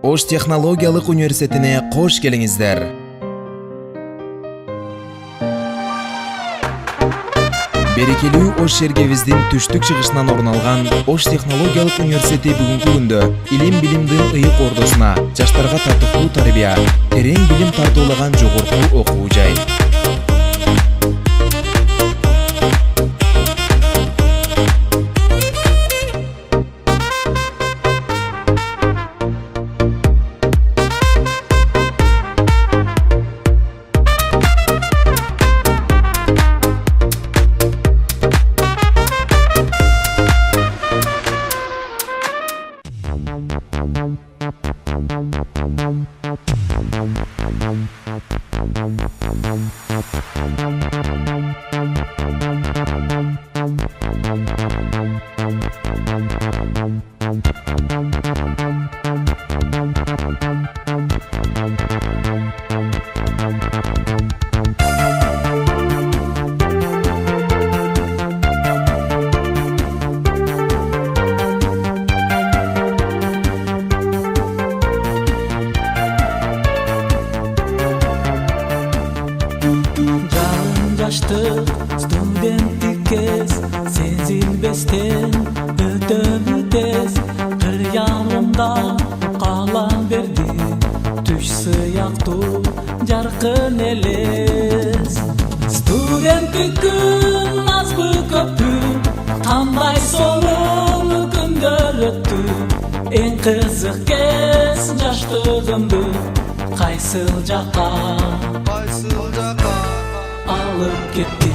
Ош технологиялык университетине кош келиңиздер. Берекелүү Ош шергебиздин түштүк чыгышынан орун алган Ош технологиялык университети бүгүнкү күндө илим билимдин ыйык ордосуна, жаштарга татыктуу тарбия, терең билим тартуулаган жогорку окуу жай. Студенттик кез сезилбестен өтөбү тез, кыр ямында калам берди түш сыяктуу жаркын элес. Студенттик күн азбы көптү, кандай сонун күндөр өттү. Эң кызык кез жаштыгымды кайсыл жакка алып кетти.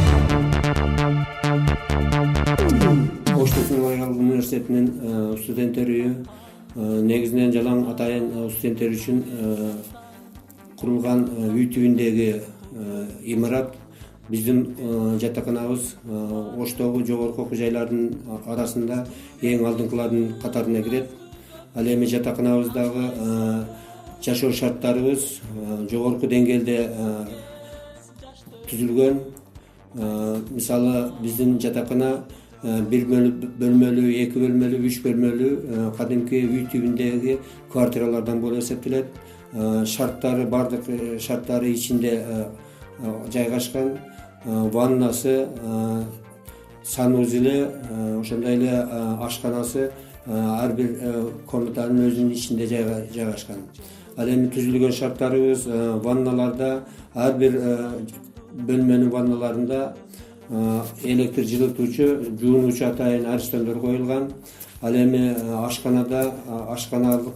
Ош технологиялык университетинин студенттери негизинен жалаң атайын студенттер үчүн курулган үй түбүндөгү имарат биздин жатаканабыз Оштогу жогорку окуу жайлардын арасында эң алдыңкылардын катарына кирет. Ал эми жатаканабыздагы жашоо шарттарыбыз жогорку деңгээлде түзүлгөн. Мисалы биздин жатакана 1 бөлмөлүү, 2 бөлмөлүү, 3 бөлмөлүү кадимки үй түбүндөгү квартиралардан болуп эсептелет. Шарттары, бардык шарттары ичинде жайгашкан. Ваннасы, санузелы, ошондой эле ашканасы ар бир комнатанын өзүнүн ичинде жайгашкан. Ал эми түзүлгөн шарттарыбыз ванналарда ар бир бөлмөнүн ванналарында электр жылытуучу, жуунуучу атайын аристондор коюлган. Ал эми ашканада, ашканалык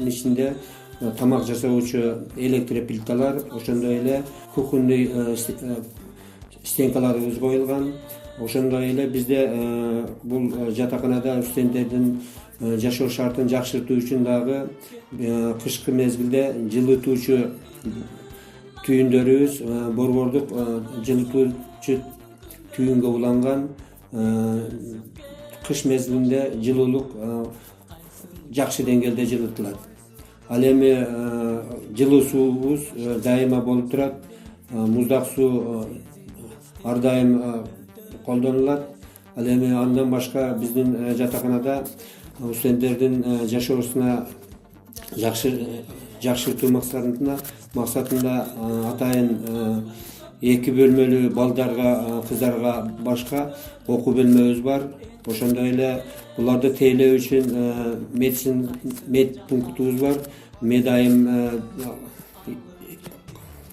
ичинде тамак жасоочу электроплиталар, ошондой эле кухонный стенкаларыбыз коюлган. Ошондой эле бизде бул жатаканада студенттердин жашоо шартын жакшыртуу үчүн дагы кышкы мезгилде жылытуучу түйүндөрүбүз, борбордук жылытуучу түйүнгө уланган. Кыш мезгилинде жылуулук жакшы деңгээлде жылытылат. Ал эми жылуу суубуз дайыма болуп турат. Муздак суу ар дайым колдонулат. Ал эми андан башка биздин жатаканада студенттердин жашоосуна жакшыртуу максатында атайын 2 бөлмөлүү балдарга, кыздарга башка окуу бөлмөбүз бар. Ошондой эле буларды тейлөө үчүн мед пунктубуз бар. Мед айым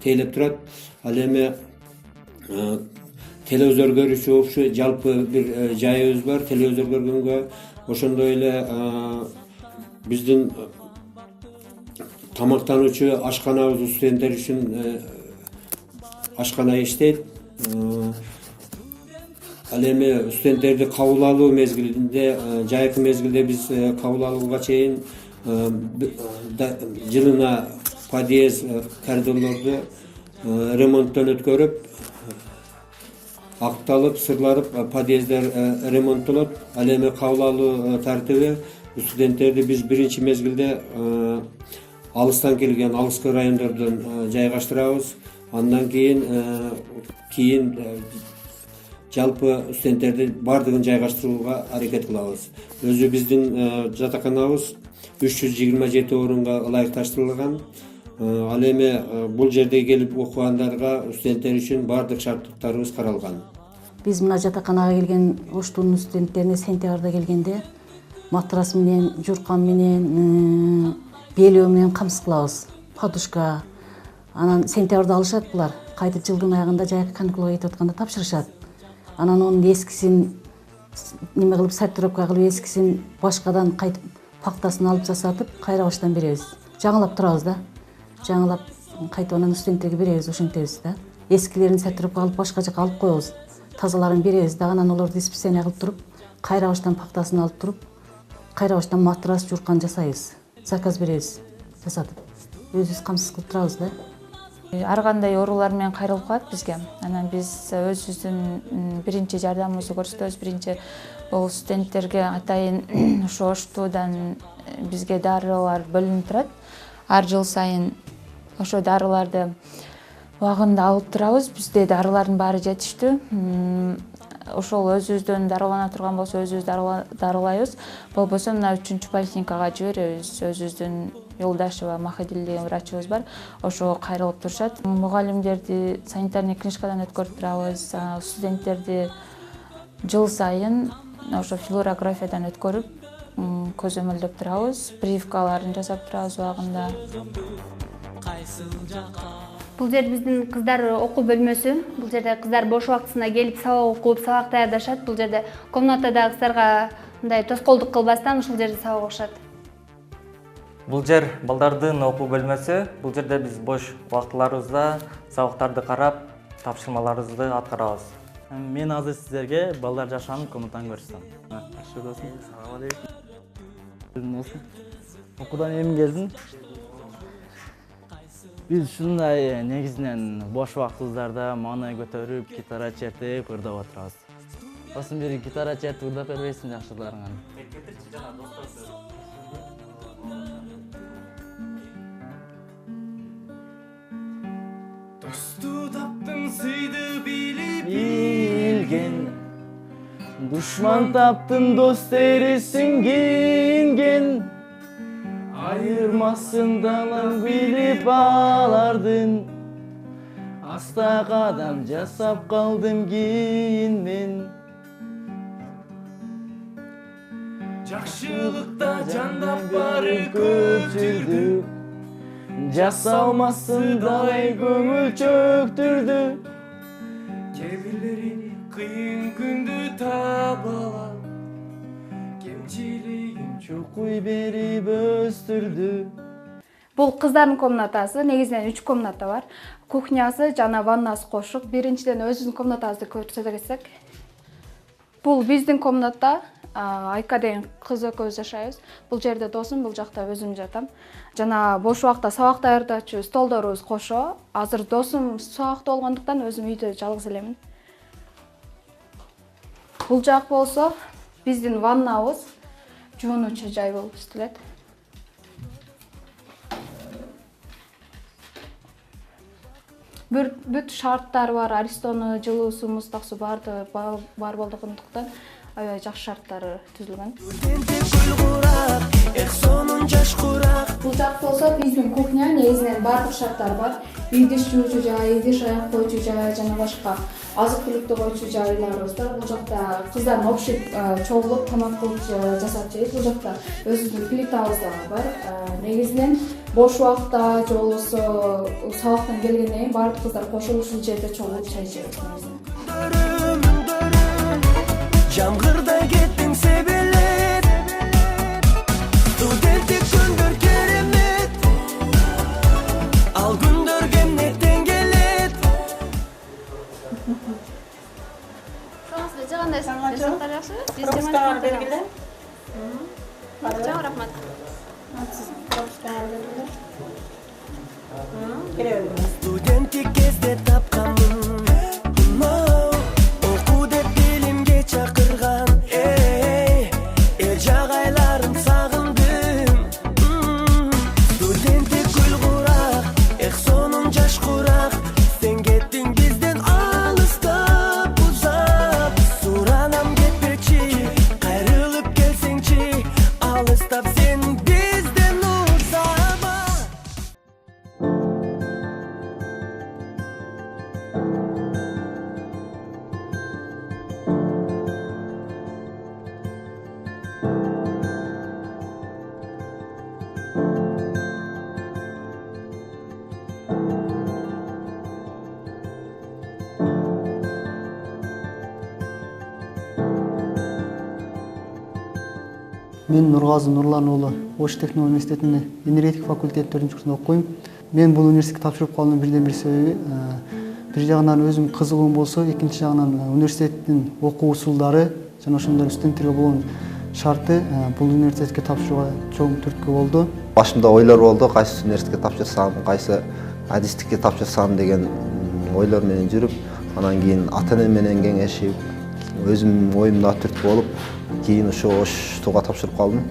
тейлеп турат. Ал эми телевизор көрүүчү опшу жалпы бир жайыбыз бар. Телевизор көргөнгө, ошондой эле биздин тамактануучу ашканабыз студенттер үчүн ашкана иштейт. Ал эми студенттерди кабыл алуу мезгилинде, жайкы мезгилде биз кабыл алууга чейин жылына подъезд, коридорлорду ремонттон өткөрүп, акталып, сырларып, подъезддер ремонттолот. Ал эми кабыл алуу тартиби студенттерди биз биринчи мезгилде алыстан келген, алыскы райондордон жайгаштырабыз. Андан кийин жалпы студенттерди бардыгын жайгаштырууга аракет кылабыз. Өзү биздин жатаканабыз 327 орунга ылайыкташтырылган. Ал эми бул жерде келип окугандарга студенттер үчүн бардык шарттарыбыз каралган. Биз мына жатаканага келген Оштун студенттерине сентябрда келгенде матрас менен, журкан менен, белөө менен камсыз кылабыз. Подушка. Анан сентябрда алышат булар. Кайтып жылдын аягында жайкы каникулга кетип атканда тапшырышат. Анан онун эскисин неме кылып сортировка кылып эскисин башкадан кайтып пактасын алып жасатып, кайра баштан беребиз. Жаңылап турабыз да. Жаңылап кайтып анан студенттерге беребиз, ошентебиз да. Эскилерин сортировка кылып башка жака алып коебуз. Тазаларын беребиз да, анан олорду диспансерия кылып туруп, кайра баштан пактасын алып туруп, кайра баштан матрас, журкан жасайбыз. Заказ беребиз, жасатып. Өзүбүз камсыз кылып турабыз да. Ар кандай оорулар менен кайрылып калат бизге. Анан биз өзүбүздүн биринчи жардамыбызды көрсөтөбүз. Биринчи бул студенттерге атайын ошо Оштудан бизге дарылар бөлүнүп турат. Ар жыл сайын ошо дарыларды убагында алып турабыз. Бизде дарылардын баары жетиштүү. Ошол өзүбүздөн дарылана турган болсо өзүбүз дарылайбыз. Болбосо мына 3-чү поликлиникага жиберебиз. Өзүбүздүн Юлдашева Махадил деген врачыбыз бар. Ошо кайрылып турушат. Мугалимдерди санитарный книжкадан өткөрүп турабыз. Студенттерди жыл сайын ошо флюорографиядан өткөрүп, көзөмөлдөп турабыз. Прививкаларын жасап турабыз убагында. Бул жер биздин кыздар окуу бөлмөсү. Бул жерде кыздар бош убактысында келип сабак окуп, сабак даярдашат. Бул жерде комнатада кыздарга мындай тоскоолдук кылбастан ушул жерде сабак окушат. Бул жер балдардын окуу бөлмөсү. Бул жерде биз бош убактыларыбызда сабактарды карап, тапшырмаларыбызды аткарабыз. Мен азыр сиздерге балдар жашаганын комнатаны көрсөтөм. Жакшы досум. Салам алейкум. Окуудан эми келдим. Биз ушундай негизинен бош убактыбыздарда маны көтөрүп, гитара чертип, ырдап отурабыз. Досум бир гитара чертип ырдап бербейсиң жакшыларыңан? Досту таптың сыйды Билген душман таптың дос терисин кийинген айырмасын далаң билип алардын аста кадам жасап калдым кийин мен Жакшылыкта жандап бары көчүрдү жасалмасын далай көңүл чөктүрдү Кебирлери кыйын күндү табала Кемчилигин чукуй берип өстүрдү. Бул кыздардын комнатасы, негизинен 3 комната бар. Кухнясы жана ваннасы кошук. Биринчиден өзүбүздүн комнатабызды көрсөтө кетсек. Бул биздин комната. Айка деген кыз экөөбүз жашайбыз. Бул жерде досум, бул жакта өзүм жатам. Жана бош убакта сабак даярдачу столдорубуз кошо. Азыр досум сабакта болгондуктан өзүм үйдө жалгыз элемин. Бул жак болсо биздин ваннабыз, жуунуучу жай болуп иштелет. Бүт шарттар бар, Аристону, жылуусу, муздак суу бар болгондуктан аябай жакшы шарттары түзүлгөн. Бул жак болсо биздин кухня, негизинен бардык шарттар бар. Идиш жуучу жай, идиш аяк койчу жай жана башка азык түлүктү койчу жайларыбыз бар. Бул жакта кыздардын общий чогулуп тамак кылып жасап жейт. Бул жакта өзүбүздүн плитабыз да бар. Негизинен бош убакта же болбосо сабактан келгенден кийин бардык кыздар кошулуп ушул жерде чогулуп чай ичебиз. Жамгырда кеттиң себелеп Студенттик күндөр керемет Ал күндөр кемнеттен келет Ошоңузда жагандай жашактар жакшыбы? Биз жаман бергиле. Жаман рахмат. Студенттик кезде тапканмын Окуу деп билимге чакырган Эл жагайларын сагындым Студенттик гүл курак сонун жаш курак Сен кеттиң бизден алыстап узап Мен Нургазы Нурлан уулу Ош техникалық университетінде энергетика факультети 4-ші курсында окуйм. Мен бул университетке тапшырып калганымдын бирден бир себеби бир жагынан өзүм кызыгуум болсо, экинчи жагынан университеттин окуу усулдары жана ошондой студенттерге болгон шарты бул университетке тапшырууга чоң түрткү болду. Башымда ойлор болду, кайсы университетке тапшырсам, кайсы адистикке тапшырсам деген ойлор менен жүрүп, анан кийин ата-энем менен кеңешип, өзүм оюмда түрткү болуп, кийин ошо Оштуга тапшырып калдым.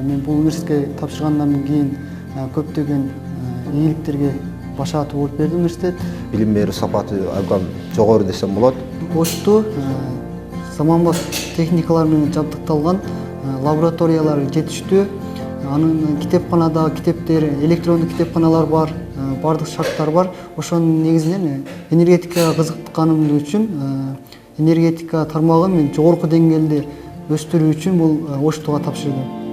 Мен бул университетке тапшыргандан кийин көптөгөн ийгиликтерге башааты болуп берди университет. Билим берүү сапаты абдан жогору десем болот. Ошту заманбап техникалар менен жабдыкталган, лабораториялары жетиштүү. Анын китепканадагы китептер, электрондук китепканалар бар, бардык шарттар бар. Ошонун негизинен энергетикага кызыкканым үчүн, энергетика тармагын мен жогорку деңгээлде өстүрүү үчүн бул Оштуга тапшырдым.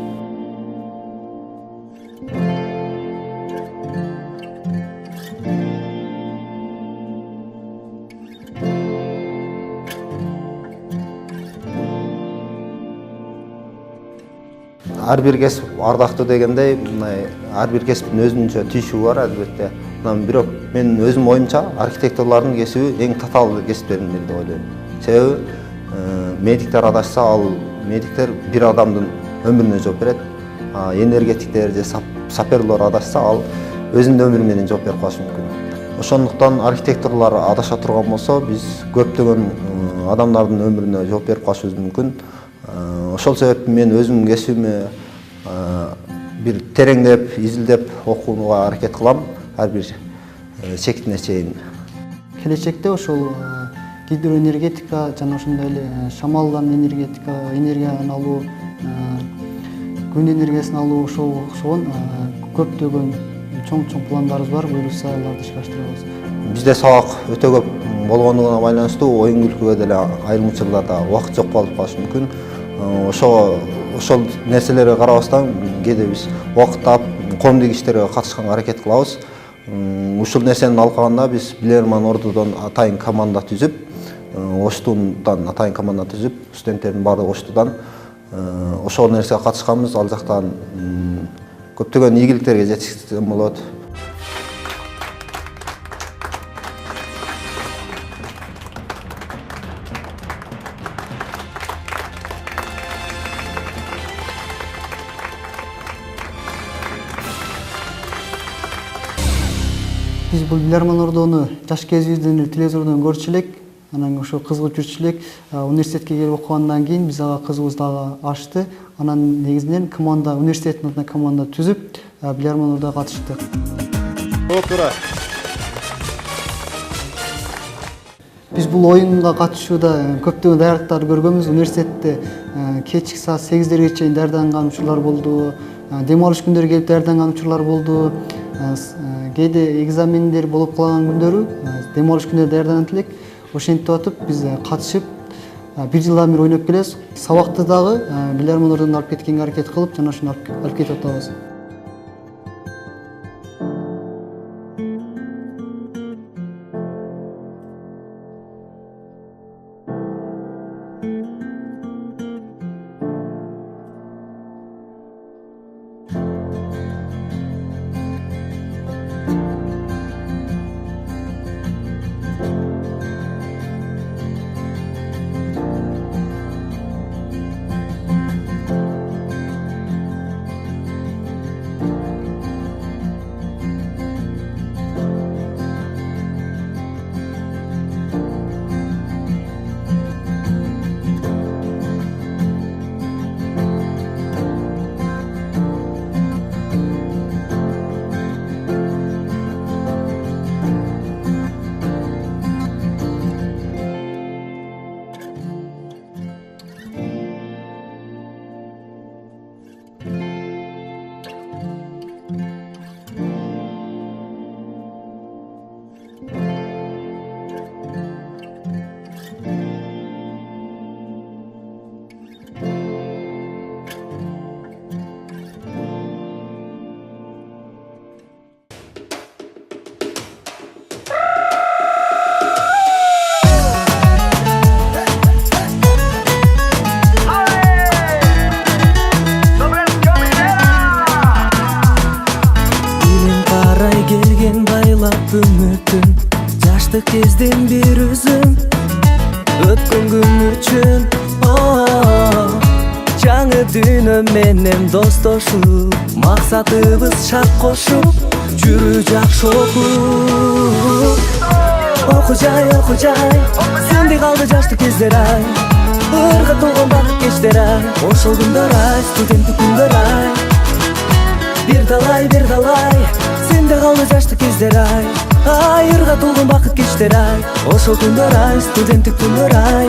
Ар бир кесип ардактуу дегендей, ар бир кесиптин өзүнчө түйшүгү бар албетте. Бирок мен өзүм оюмча архитекторлордун кесиби эң татаал кесиптердин бири деп ойлойм. Себеби медиктер адашса, ал медиктер бир адамдын өмүрүнө жооп берет. Энергетиктер же саперлор адашса, ал өзүнүн өмүрү менен жооп берип калышы мүмкүн. Ошондуктан архитекторлор адаша турган болсо, биз көптөгөн адамдардын өмүрүнө жооп берип калышыбыз мүмкүн. Ошол себептен мен өзүмдүн кесибиме бир тереңдеп, изилдеп окууга аракет кылам, ар бир чектине чейин. Келечекте ошол гидроэнергетика жана ошондой эле шамалдан энергияны алуу, күн энергиясын алуу ошогон көптөгөн чоң пландарыбыз бар, буюрса аларды ишке ашырабыз. Бизде сабак өтө көп болгондугуна байланыштуу оюн күлкүгө деле айрым учурларда убакыт жок болуп калышы мүмкүн. Ошол нерселерге карабастан кээде биз убакыт таап коомдук иштерге катышканга аракет кылабыз. Ушул нерсени алкаганда биз Билерман Ордудон атайын команда түзүп, Оштундан атайын команда түзүп, студенттердин баардыгы Оштудан ошол нерсеге катышканбыз. Ал жактан көптөгөн ийгиликтерге жетишсем болот. Биз бул Билерман Ордону жаш кезибизден телевизордон көрчү элек, анан ошо кызыгып жүрчү элек. Университетке келип окугандан кийин биз ага кызыгыбыз дагы ачты. Анан негизинен команда, университеттин атынан команда түзүп, Билерман Ордога катыштык. Туура. Биз бул оюнга катышууда көптөгөн даярдыктарды көргөнбүз. Университетте кечки саат 8-дерге чейин даярданган учурлар болду. Дем алыш күндөрү келип даярданган учурлар болду. Кээде экзамендер болуп калган күндөрү, дем алыш күндөрү даярданат элек. Ошентип атып биз катышып, бир жылдан бери ойноп келебиз. Сабакты дагы Билерман Ордондон алып кеткенге аракет кылып, жана ошону алып кетип атабыз. үмүтүм жаштык кезден бир үзүм өткөн күн үчүн жаңы дүйнө менен достошуп максатыбыз шарт кошуп жүрүү жакшы окуу жай сенде калды жаштык кездер ай ырга толгон бакыт кечтер ай ошол күндөр ай студенттик күндөр ай бир талай сенде калды жаштык кездер ай ырга толгон бакыт кечтер ай ошол күндөр ай студенттик күндөр ай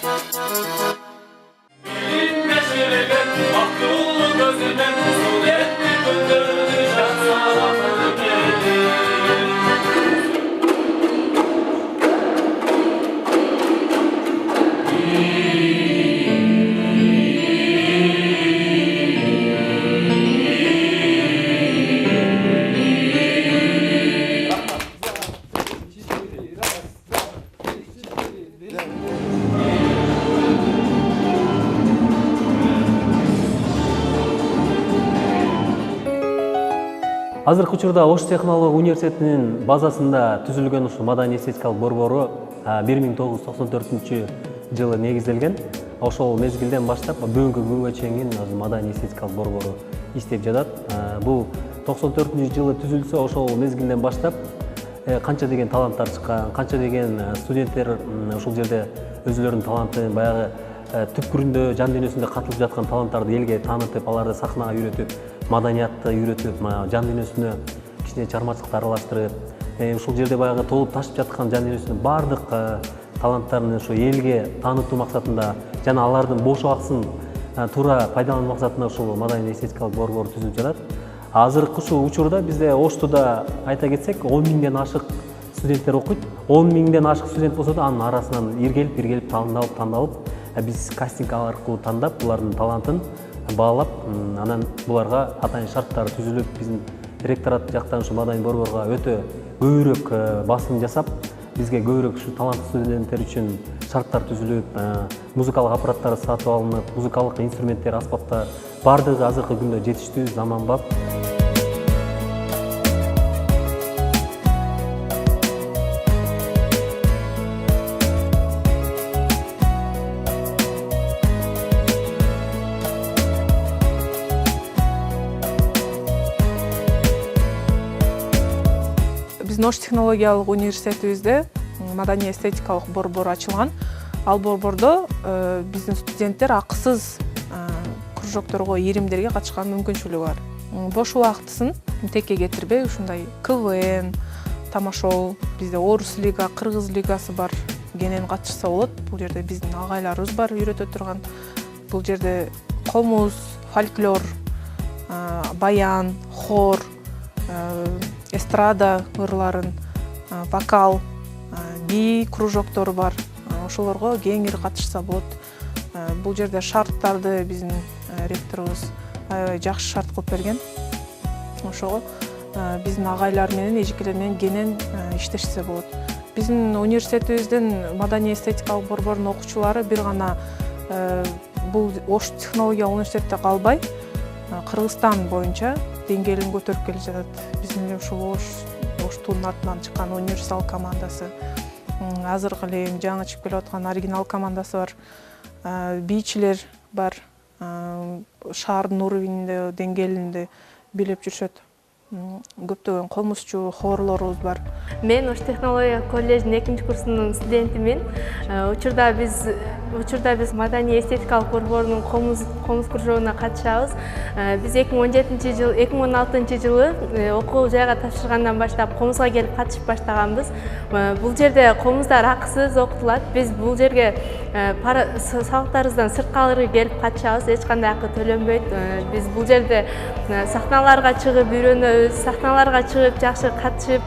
Азыркы учурда Ош технология университетинин базасында түзүлгөн ушул маданий эстетикалык борбору 1994 жылы негизделген. Ошол мезгилден баштап бүгүнкү күнгө чейин маданий эстетикалык борбору иштеп жатат. Бул 94 жылы түзүлсө, ошол мезгилден баштап канча деген таланттар чыккан, канча деген студенттер ушул жерде өзүлөрүнүн талантын баягы түпкүрүндө, жан дүйнөсүндө катылып жаткан таланттарды элге таанытып, аларды сахнага үйрөтүп, маданиятты үйрөтүп, жан дүйнөсүнө кичине чармачылыкты аралаштырып, ушул жерде баягы толуп ташып жаткан жан дүйнөсүнүн баардык таланттарын ушу элге таанытуу максатында жана алардын бош убактысын туура пайдалануу максатында ушул маданий эстетикалык борбор түзүлүп жатат. Азыркы ушул учурда бизде Оштуда айта кетсек 10 миңден ашык студенттер окуйт. 10 миңден ашык студент болсо да анын арасынан иргелип тандалып, биз кастинг аркылуу тандап, булардын талантын баалап, анан буларга атайын шарттар түзүлүп, биздин ректорат жактан ушу маданий борборго өтө көбүрөөк басым жасап, бизге көбүрөөк ушу таланттуу студенттер үчүн шарттар түзүлүп, музыкалык аппараттар сатып алынып, музыкалык инструменттер, аспаптар бардыгы азыркы күндө жетиштүү, заманбап. Биздин Ош технологиялык университетибизде маданий эстетикалык борбор ачылган. Ал борбордо биздин студенттер акысыз кружокторго, иримдерге катышкан мүмкүнчүлүгү бар. Бош убактысын текке кетирбей, ушундай КВН, тамашол, бизде Орус лига, Кыргыз лигасы бар, кенен катышса болот. Бул жерде биздин агайларыбыз бар үйрөтө турган. Бул жерде комуз, фольклор, баян, хор, эстрада ырларын, вокал, би кружоктору бар. Ошолорго кеңири катышса болот. Бул жерде шарттарды биздин ректорубуз аябай жакшы шарт кылып берген. Ошого биздин агайлар менен, эжекелер менен кенен иштешсе болот. Биздин университетибиздин маданий эстетикалык борборунун окуучулары бир гана бул Ош технологиялык университетте калбай, Кыргызстан боюнча деңгээлин көтөрүп келе жатат. Биздин эле ушул Оштун атынан чыккан универсал командасы, азыркы эле жаңы чыгып келе аткан оригинал командасы бар, бийчилер бар, шаардын уровенинде, деңгээлинде билеп жүрүшөт. Көптөгөн комузчу, хорлорубуз бар. Мен Ош технология коллежинин 2 курсунун студентимин. Учурда биз маданий эстетикалык борборунун комуз кружогуна катышабыз. Биз 2016 жылы окуу жайга тапшыргандан баштап комузга келип катышып баштаганбыз. Бул жерде комуздар акысыз окутулат. Биз бул жерге салыктарыбыздан сырткары келип катышабыз, эч кандай акы төлөнбөйт. Биз бул жерде сахналарга чыгып үйрөнөбүз, сахналарга чыгып жакшы катышып,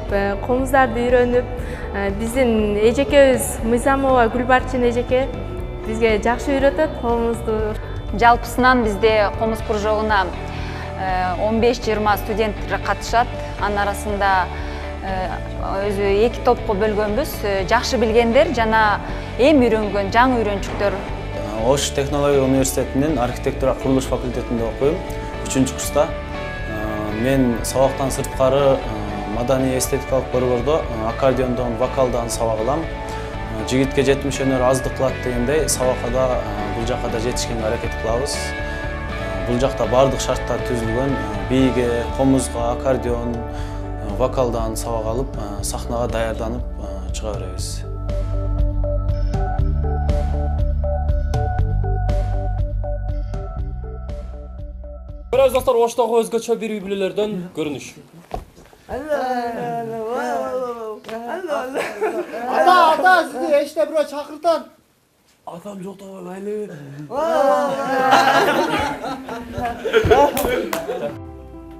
комуздарды үйрөнүп, биздин эжекебиз Мыйзамова Гүлбарчын эжеке бизге жакшы үйрөтөт комузду. Жалпысынан бизде комуз кружогуна 15-20 студент катышат. Анын арасында өзү 2 топко бөлгөнбүз. Жакшы билгендер жана эми үйрөнгөн жаңы үйрөнчүктөр. Ош технология университетинин архитектура курулуш факультетинде окуйм. 3-курста. Мен сабактан сырткары маданий эстетикалык борбордо аккордеондон, вокалдан сабак алам. Жигитке 70 өнөр аздык кылат дегендей, сабакка да бул жакка да жетишкенге аракет кылабыз. Бул жакта бардык шарттар түзүлгөн. Бийге, комузга, аккордеон, вокалдан сабак алып, сахнага даярданып чыга беребиз. Көрөбүз достор, Оштогу өзгөчө бир үй-бүлөлөрдөн көрүнүш. Ата, сізді еште бирөө чакыртат. Атам жок да айлы.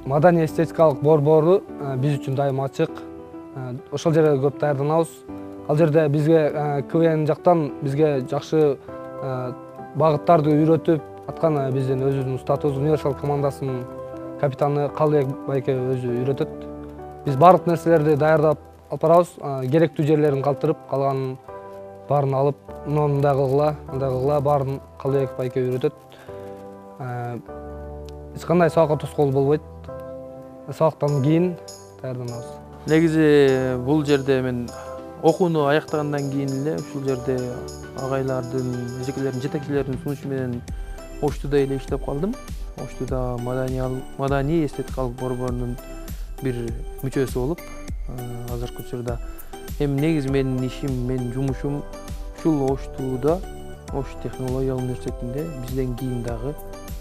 Маданий эстетикалык борбору биз үчүн дайым ачык. Ошол жерде көп даярданабыз. Ал жерде бизге КВН жактан бизге жакшы багыттарды үйрөтүп аткан биздин өзүбүздүн устатыбыз универсал командасынын капитаны Калыбек байке өзү үйрөтөт. Биз барлык нерселерди даярдап алып барабыз. Керектүү жерлерин калтырып, калганын баарын алып, мындай кылгыла, андай кылгыла, баарын Калыбек байке үйрөтөт. Эч кандай сабакка тоскоол болбойт. Сабактан кийин даярданабыз. Негизи бул жерде мен окууну аяктагандан кийин эле ушул жерде агайлардын, эжекелердин, жетекчилердин сунушу менен Оштуда эле иштеп калдым. Оштуда маданий эстетикалык борборунун бир мүчөсү болуп, азыркы учурда эми негизи менин ишим, менин жумушум ушул Оштуда, Ош технологиялык университетинде бизден кийин дагы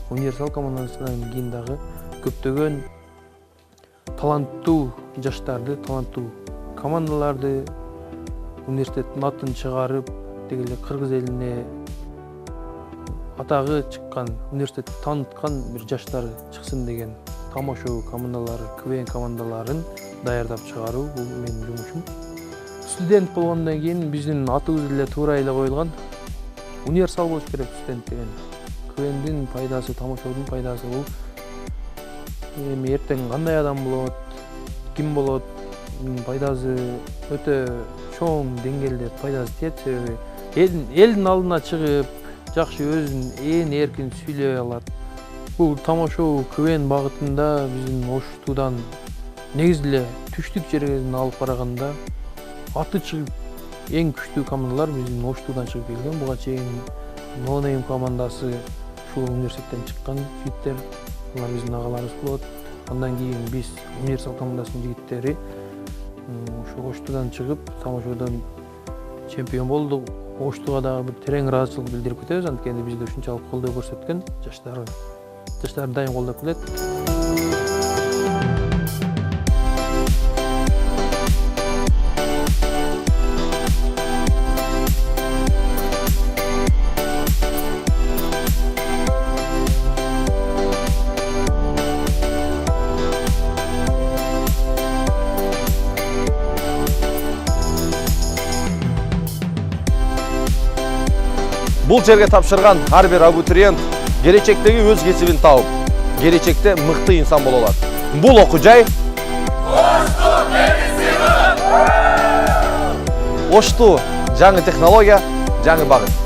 универсал командасынан кийин дагы көптөгөн таланттуу жаштарды, таланттуу командаларды университеттин атын чыгарып, дегеле кыргыз элине атагы чыккан, университетти тааныткан бир жаштар чыксын деген тамошо командалары, КВН командаларын даярдап чыгаруу бул менин жумушум. Студент болгондон кийин биздин атыбыз эле туура эле коюлган. Универсал болуш керек студент деген. КВНдин пайдасы, тамошодун пайдасы бул. Эми эртең кандай адам болот, ким болот, пайдасы өтө чоң деңгээлде пайдасы тиет. Себеби элдин алдына чыгып, жакшы өзүн эркин сүйлөй алат. Бул тамошо КВН багытында биздин Оштудан негизи эле түштүк жерге алып караганда аты чыгып эң күчтүү командалар биздин Оштудан чыгып келген. Буга чейин Нонейм командасы ушул университеттен чыккан жигиттер, алар биздин агаларыбыз болот. Андан кийин биз универсал командасынын жигиттери ушул Оштудан чыгып тамошодон чемпион болдук. Оштуга дагы бир терең ыраазычылык билдирип кетебиз, анткени бизде ушунчалык колдоо көрсөткөн жаштар дайым колдоп келет. Бул жерге тапшырган ар бир абитуриент келечектеги өз кесибин тауып, келечекте мыкты инсан боло алат. Бул окуу жай Ошту жаңы технология, жаңы багыт.